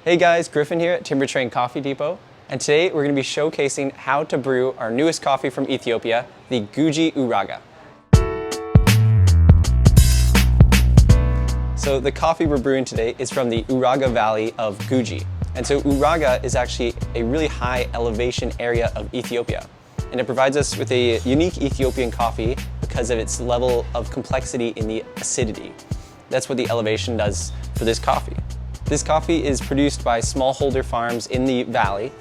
Hey guys, Griffin here at Timbertrain Coffee Depot, and today we're going to be showcasing how to brew our newest coffee from Ethiopia, the Guji Uraga. So the coffee we're brewing today is from the Uraga Valley of Guji. And so Uraga is actually a really high elevation area of Ethiopia. And it provides us with a unique Ethiopian coffee because of its level of complexity in the acidity. That's what the elevation does for this coffee. This coffee is produced by smallholder farms in the valley,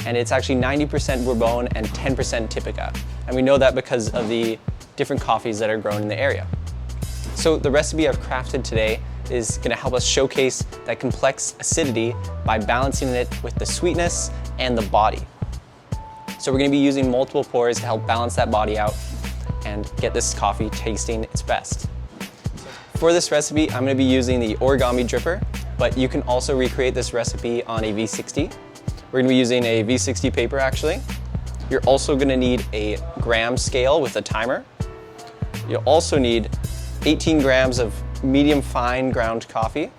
and it's actually 90% Bourbon and 10% Typica. And we know that because of the different coffees that are grown in the area. So the recipe I've crafted today is going to help us showcase that complex acidity by balancing it with the sweetness and the body. So we're going to be using multiple pours to help balance that body out and get this coffee tasting its best. For this recipe, I'm going to be using the Origami dripper, but you can also recreate this recipe on a V60. We're going to be using a V60 paper actually. You're also going to need a gram scale with a timer. You'll also need 18 grams of medium fine ground coffee.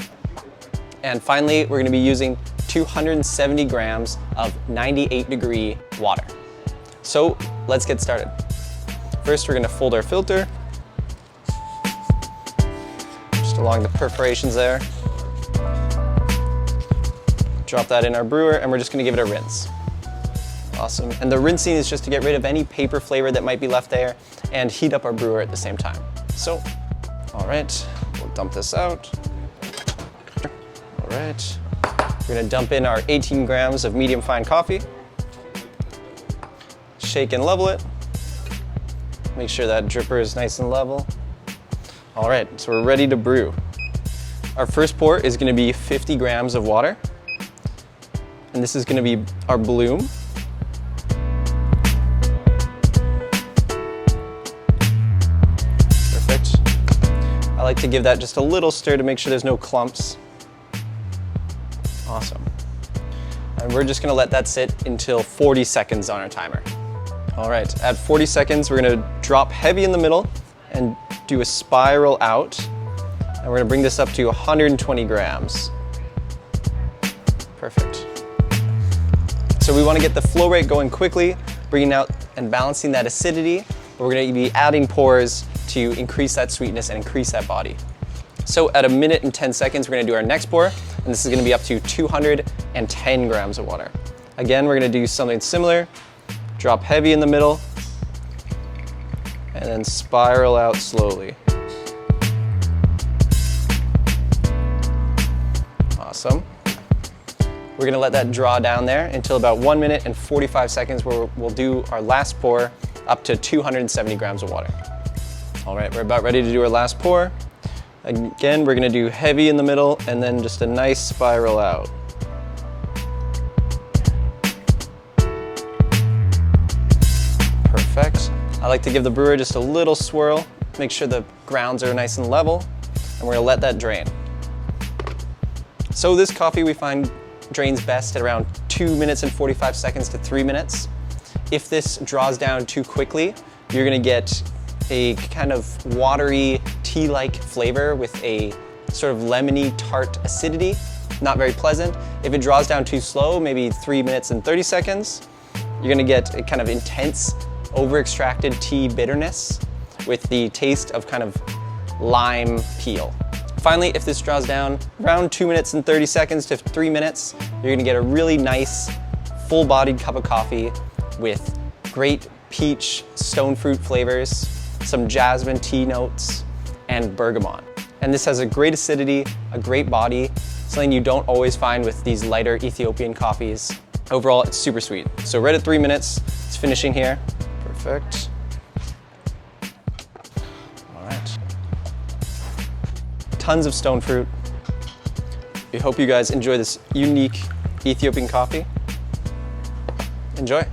And finally, we're going to be using 270 grams of 98-degree water. So let's get started. First, we're going to fold our filter just along the perforations there. Drop that in our brewer, and we're just going to give it a rinse. Awesome. And the rinsing is just to get rid of any paper flavor that might be left there and heat up our brewer at the same time. So, all right, we'll dump this out. All right, we're going to dump in our 18 grams of medium fine coffee. Shake and level it. Make sure that dripper is nice and level. All right, so we're ready to brew. Our first pour is going to be 50 grams of water. And this is going to be our bloom. Perfect. I like to give that just a little stir to make sure there's no clumps. Awesome. And we're just going to let that sit until 40 seconds on our timer. All right, at 40 seconds, we're going to drop heavy in the middle and do a spiral out. And we're going to bring this up to 120 grams. Perfect. So we want to get the flow rate going quickly, bringing out and balancing that acidity. But we're going to be adding pours to increase that sweetness and increase that body. So at 1 minute and 10 seconds, we're going to do our next pour, and this is going to be up to 210 grams of water. Again, we're going to do something similar. Drop heavy in the middle, and then spiral out slowly. Awesome. We're going to let that draw down there until about 1 minute and 45 seconds where we'll do our last pour up to 270 grams of water. All right, we're about ready to do our last pour. Again, we're going to do heavy in the middle and then just a nice spiral out. Perfect. I like to give the brewer just a little swirl, make sure the grounds are nice and level, and we're going to let that drain. So this coffee we find drains best at around 2 minutes and 45 seconds to 3 minutes. If this draws down too quickly, you're going to get a kind of watery tea-like flavor with a sort of lemony tart acidity. Not very pleasant. If it draws down too slow, maybe 3 minutes and 30 seconds, you're going to get a kind of intense over-extracted tea bitterness with the taste of kind of lime peel. Finally, if this draws down around 2 minutes and 30 seconds to 3 minutes, you're going to get a really nice full-bodied cup of coffee with great peach stone fruit flavors, some jasmine tea notes, and bergamot. And this has a great acidity, a great body, something you don't always find with these lighter Ethiopian coffees. Overall, it's super sweet. So right at 3 minutes, it's finishing here. Perfect. All right. Tons of stone fruit. We hope you guys enjoy this unique Ethiopian coffee. Enjoy.